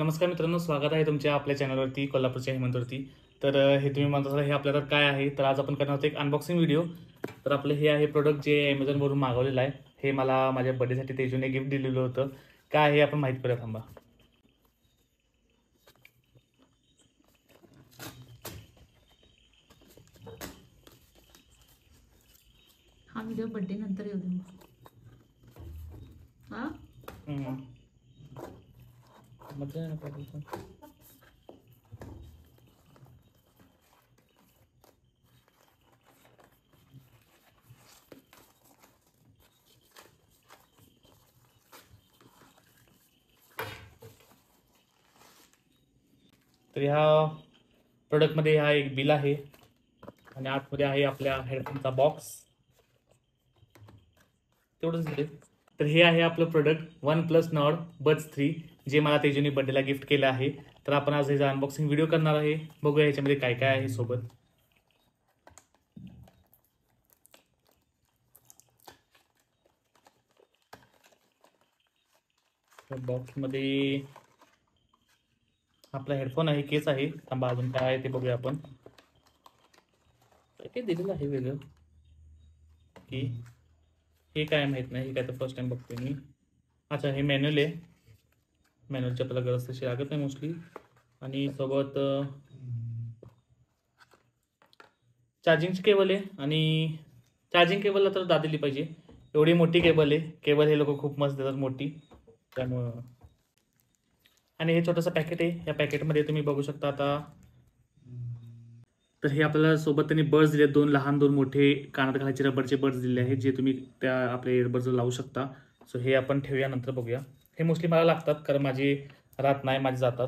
नमस्कार मित्रांनो, स्वागत आहे तुमच्या आपल्या चॅनलवरती कोल्हापूरच्या हेमंतवरती. हे तुम्ही म्हणत असाल हे आपल्याला काय आहे, तर आज आपण करणार आहोत एक अनबॉक्सिंग व्हिडिओ. तर आपलं हे आहे प्रोडक्ट जे Amazonवरून मागवलेलं आहे. हे मला माझ्या बर्थडेसाठी तेजूने गिफ्ट दिलेलं होतं. काय आहे आपण माहीत करूया, थांबा. हा व्हिडिओ बर्थडे नंतर येऊ दे. हा मजा आहे आपल्याला. तर ह्या प्रोडक्टमध्ये हा एक बिल आहे आणि आतमध्ये आहे आपल्या हेडफोनचा बॉक्स. तेवढंच दिले. तर हे आहे आपलं प्रोडक्ट OnePlus Nord Buds 3 जे मला तेजूने बर्थडेला गिफ्ट केलं आहे. तर आपण आज ह्याचा अनबॉक्सिंग व्हिडिओ करणार आहे. बघूया ह्याच्यामध्ये काय काय आहे सोबत. बॉक्समध्ये आपला हेडफोन आहे, केस आहे. थांबा, अजून काय आहे ते बघूया आपण. काय दिलेलं आहे वेगळं की हे काय माहीत नाही. हे काय तर फर्स्ट टाइम बघतोय मी. अच्छा, हे मॅन्युअल आहे. मॅन्युअलची आपल्याला गरज तशी लागत नाही मोस्टली. आणि सोबत चार्जिंगची केबल आहे. आणि चार्जिंग केबलला तर दादिली पाहिजे, एवढी मोठी केबल आहे. केबल हे लोक खूप मस्त देतात मोठी, त्यामुळं. आणि हे छोटंसं पॅकेट आहे. या पॅकेटमध्ये तुम्ही बघू शकता आता. तर हे आपल्याला सोबत त्यांनी बर्ड्स दिले, दोन लहान दोन मोठे कानात घालायचे रबरचे बर्ड्स दिले आहेत, जे तुम्ही त्या आपल्या इयरबड्स लावू शकता. सो हे आपण ठेवूया, नंतर बघूया. हे मोस्टली मला लागतात कारण माझी राहत नाही, माझे जातात.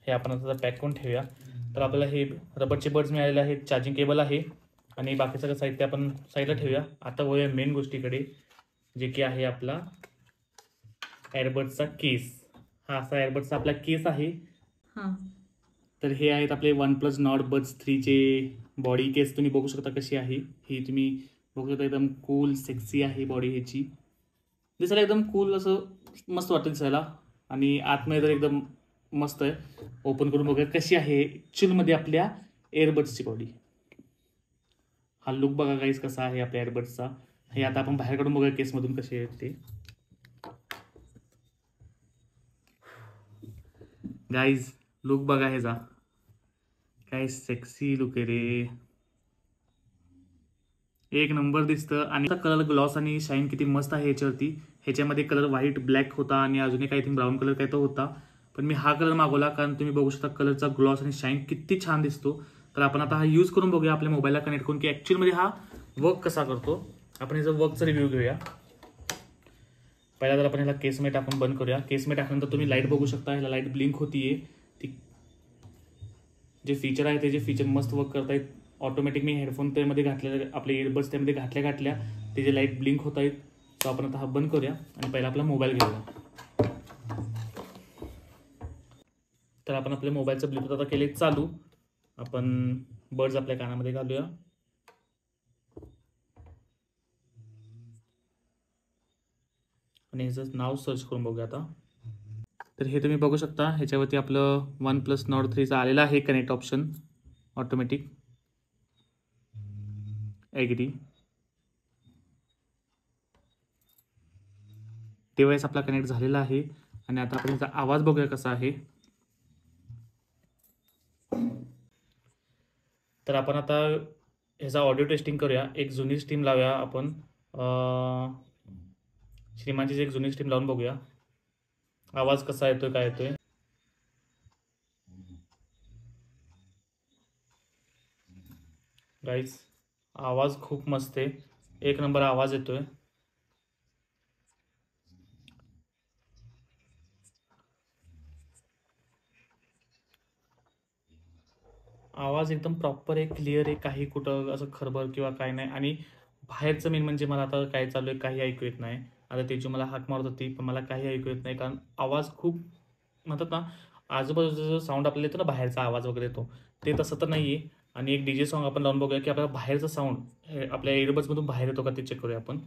हे आपण आता पॅक करून ठेवूया. तर आपल्याला हे रबरचे बर्ड्स मिळालेले आहेत, चार्जिंग केबल आहे आणि बाकी सगळं साहित्य आपण साईडला ठेवूया. आता वळूया मेन गोष्टीकडे, जे की आहे आपला एअरबड्सचा केस. हा असा एअरबड्सचा आपला केस आहे. तर हे आहेत आपले OnePlus Nord Buds 3 चे बॉडी केस. तुम्ही बघू शकता कशी आहे ही. तुम्ही बघू शकता एकदम कूल सेक्सी आहे बॉडी ह्याची. दिसायला एकदम कूल, असं मस्त वाटतं दिसायला. आणि आतमध्ये तर एकदम मस्त आहे. ओपन करून बघूया कशी आहे ॲक्च्युअलमध्ये आपल्या एअरबड्सची बॉडी. हा लुक बघा गाईज कसा आहे आपल्या एअरबड्सचा. हे आता आपण बाहेर काढून बघूया केसमधून कसे आहेत ते. गाईज लुक बघा ह्याचा, काय सेक्सी लुक आहे रे, एक नंबर दिसतं. आणि कलर ग्लॉस आणि शाईन किती मस्त आहे ह्याच्यावरती. ह्याच्यामध्ये कलर व्हाईट ब्लॅक होता आणि अजून एक आय थिंक ब्राऊन कलर काय तो होता, पण मी हा कलर मागवला कारण तुम्ही बघू शकता कलरचा ग्लॉस आणि शाईन किती छान दिसतो. तर आपण आता हा यूज करून बघूया आपल्या मोबाईलला कनेक्ट करून की ॲक्च्युअलमध्ये हा वर्क कसा करतो. आपण ह्याचा वर्कचा रिव्ह्यू घेऊया. पहिला तर आपण ह्याला केसमध्ये टाकून बंद करूया. केसमध्ये टाकल्यानंतर तुम्ही लाईट बघू शकता, ह्याला लाईट ब्लिंक होतीये. ती जे फीचर आहे ते जे फीचर मस्त वर्क करतायत. ऑटोमॅटिक मी हेडफोन त्यामध्ये घातलेले, आपले इयरबड्स त्यामध्ये घातल्या ते जे लाईट ब्लिंक होत आहेत. तर आपण आता हा बंद करूया आणि पहिला आपला मोबाईल घेऊया. तर आपण आपल्या मोबाईलचं ब्लूटूथ आता केले चालू. आपण बर्ड्स आपल्या कानामध्ये घालूया. आणि ह्याचं नाव सर्च करून बघूया आता. तर हे तुम्ही बघू शकता, ह्याच्यावरती आपलं OnePlus Nord 3 आलेलं आहे connect option automatic. Agree. Device आपला कनेक्ट झालेला आहे. आणि आता आपण याचा आवाज बघूया कसा आहे. तर आपण आता ह्याचा ऑडिओ टेस्टिंग करूया. एक जुनी स्ट्रीम लावूया आपण. श्रीमानची एक जुनी स्ट्रीम लावून बघूया आवाज कसा येतोय, काय येतोय. गाईज आवाज खूप मस्त आहे, एक नंबर आवाज येतोय. आवाज एकदम प्रॉपर आहे, क्लिअर आहे, काही कुठं असं खरबर किंवा काय नाही. आणि बाहेरचं मेन म्हणजे मला आता काय चालू आहे काही ऐकू येत नाही. आता त्याची मला हाक मारत होती पण मला काही ऐकू येत नाही, कारण आवाज खूप म्हणतात ना, आजूबाजूचा जो साऊंड आपल्याला येतो ना, बाहेरचा आवाज वगैरे येतो ते तसं तर नाही आहे. आणि एक DJ सॉन्ग आपण लावून बघूया की आपल्याला बाहेरचा साऊंड आपल्या इयरबड्समधून बाहेर येतो का ते चेक करूया आपण.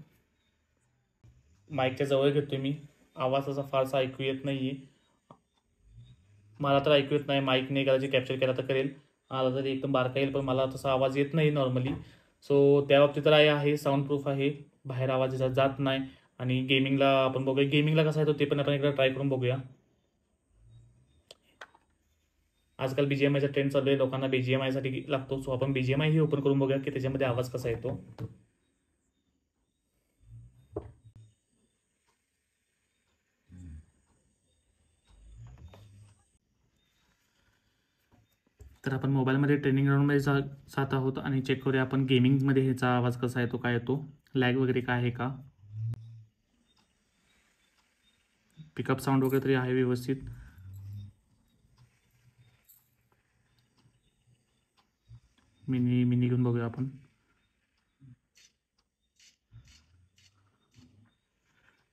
माईकच्या जवळ घेतोय मी, आवाज असा फारसा ऐकू येत नाही आहे. मला तर ऐकू येत नाही, माईकने कदाचित कॅप्चर केला तर करेल, आला तरी एकदम बारका येईल, पण मला तसा आवाज येत नाही नॉर्मली. सो त्या बाबतीत तर आहे साऊंड प्रूफ आहे, बाहेर आवाज जात नाही. आणि गेमिंगला आपण बघूया, गेमिंगला कसा येतो ते पण आपण एकदा ट्राय करून बघूया. आजकाल BGMI चा ट्रेंड चालू आहे, लोकांना BGMI साठी लागतो. सो आपण BGMI ही ओपन करून बघूया की त्याच्यामध्ये आवाज कसा येतो. तर आपण मोबाईलमध्ये ट्रेनिंग ग्राउंडमध्ये जात आहोत आणि चेक करूया आपण गेमिंगमध्ये ह्याचा आवाज कसा येतो, काय येतो, लॅग वगैरे काय आहे का, पिकअप साऊंड वगैरे तरी आहे व्यवस्थित. मिनी घेऊन बघूया आपण.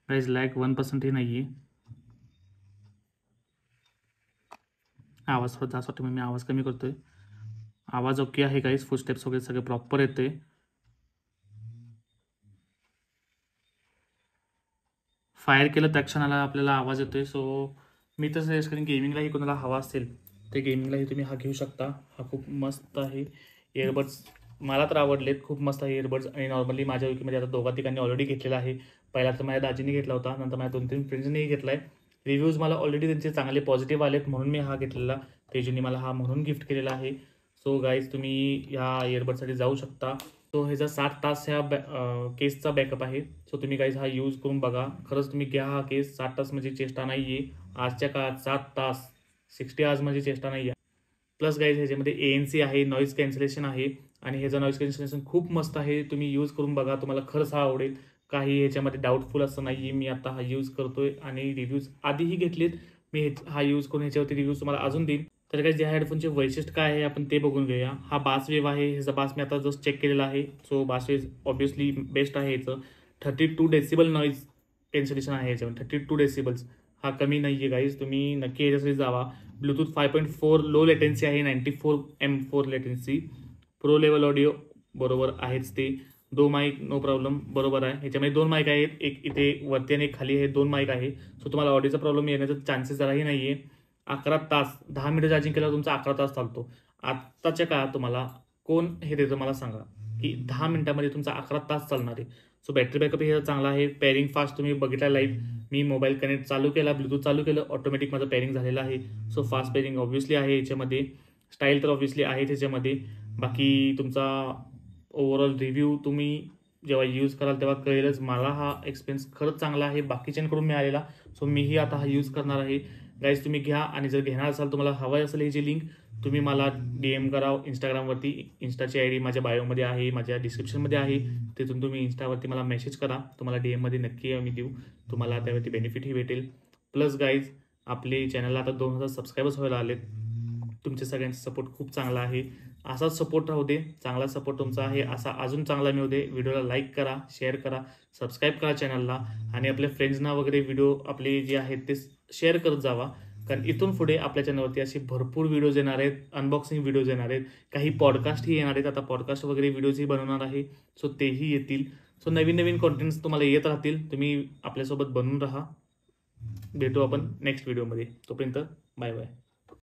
गाईज लॅग 1% ही नाही आहे. आवाज थोडा जास्त वाटतो, मी आवाज कमी करतोय. आवाज ओके आहे गाईज, फुटस्टेप्स वगैरे सगळे प्रॉपर येते. फायर केलं त्या क्षणाला आपल्याला आवाज येतोय. सो मी तर सजेस्ट करेन गेमिंगलाही कोणाला हवा असेल ते गेमिंगलाही तुम्ही हा घेऊ शकता. हा खूप मस्त आहे. इयरबड्स मला तर आवडलेत, खूप मस्त आहे इयरबड्स. आणि नॉर्मली माझ्या विकीमध्ये आता दोघा तिघांनी ऑलरेडी घेतलेला आहे. पहिला तर माझ्या दाजीने घेतला होता, नंतर माझ्या 2-3 फ्रेंड्सनेही घेतला आहे. रिव्ह्यूज मला ऑलरेडी त्यांचे चांगले पॉझिटिव्ह आलेत, म्हणून मी हा घेतलेला. तेजूने मला हा म्हणून गिफ्ट केलेला आहे. सो गाईज तुम्ही ह्या इयरबडसाठी जाऊ शकता. सो ह्याचा 60 तास ह्या केसचा बॅकअप आहे. सो तुम्ही गाईज हा यूज करून बघा, खरंच तुम्ही घ्या हा केस. 60 तास म्हणजे चेष्टा नाही आहे आजच्या काळात. 7 तास 60 आवर्स म्हणजे चेष्टा नाही आहे. प्लस गाईज ह्याच्यामध्ये ANC आहे, नॉईज कॅन्सलेशन आहे आणि ह्याचं नॉईज कॅन्सलेशन खूप मस्त आहे. तुम्ही यूज करून बघा, तुम्हाला खरंच हा आवडेल. काही ह्याच्यामध्ये डाऊटफुल असं नाही आहे. मी आता हा यूज करतोय आणि रिव्ह्यूज आधीही घेतलेत मी. हा यूज करून ह्याच्यावरती रिव्ह्यूज तुम्हाला अजून देईन. तर काय ज्या हेडफोनचे वैशिष्ट्य काय आहे आपण ते बघून घेऊया. हा बास वेव आहे, ह्याचा बास मी आता जस्ट चेक केलेला आहे. सो बास वेव ऑब्विसली बेस्ट आहे. ह्याचं 32 डेसिबल नॉईज कॅन्सलेशन आहे ह्याच्यामध्ये. 32 डेसिबल्स हा कमी नाही आहे गाईज. तुम्ही नक्की ह्याच्यासाठी जावा. ब्लूटूथ 5.4 लो लेटेन्सी आहे, 94 M4 latency. Pro level audio बरोबर आहेच ते. 2 माईक नो प्रॉब्लेम बरोबर आहे. ह्याच्यामध्ये 2 माईक आहेत, एक इथे वरती आणि एक खाली आहे, 2 माईक आहे. सो तुम्हाला ऑडिओचा प्रॉब्लेम येण्याचा चान्सेस जराही नाही आहे. 11 तास 10 मिनिटं चार्जिंग केल्यावर तुमचा 11 तास चालतो. आत्ताच्या काळात तुम्हाला कोण हे देतं मला सांगा की 10 मिनिटामध्ये तुमचा 11 तास चालणार आहे. सो बॅटरी बॅकअप हे चांगला आहे. पेअरिंग फास्ट तुम्ही बघितला लाईव्ह. मी मोबाईल कनेक्ट चालू केला, ब्लूटूथ चालू केलं, ऑटोमॅटिक माझं पेअरिंग झालेलं आहे. सो फास्ट पेअरिंग ऑब्व्हियसली आहे याच्यामध्ये. स्टाईल तर ऑब्व्हियसली आहे त्याच्यामध्ये. बाकी तुमचा ओव्हरऑल रिव्ह्यू तुम्ही जेव्हा यूज कराल तेव्हा कळेलच. मला हा एक्सपिरियन्स खरंच चांगला आहे बाकीच्यांकडून मिळालेला. सो मीही आता हा यूज करणार आहे. गाईज तुम्ही घ्या आणि जर घेणार असाल तुम्हाला हवं असेल ह्याची लिंक तुम्ही मला DM करा इंस्टाग्रामवरती. इंस्टाची ID माझ्या बायोमध्ये आहे, माझ्या डिस्क्रिप्शनमध्ये आहे. तिथून तुम्ही इंस्टावरती मला मेसेज करा, तुम्हाला DMमध्ये नक्की आम्ही देऊ. तुम्हाला त्यावरती बेनिफिटही भेटेल. प्लस गाईज आपले चॅनलला आता 2000 सबस्क्रायबर्स व्हायला आलेत. तुमचे सगळ्यांचा सपोर्ट खूप चांगला आहे. असाच सपोर्ट राहू दे, चांगला सपोर्ट तुमचा आहे असा अजून चांगला मिळू दे. व्हिडिओला लाईक करा, शेअर करा, सबस्क्राईब करा चॅनलला आणि आपल्या फ्रेंड्सना वगैरे व्हिडिओ आपले जे आहेत ते शेअर करत जावा. कारण इथून पुढे आपल्या चॅनलवरती असे भरपूर व्हिडिओज येणार आहेत, अनबॉक्सिंग व्हिडिओज येणार आहेत, काही पॉडकास्टही येणार आहेत. आता पॉडकास्ट वगैरे व्हिडिओजही बनवणार आहे. सो तेही येतील. सो नवीन नवीन कॉन्टेंट्स तुम्हाला येत राहतील. तुम्ही आपल्यासोबत बनून राहा. भेटू आपण नेक्स्ट व्हिडिओमध्ये. तोपर्यंत बाय बाय.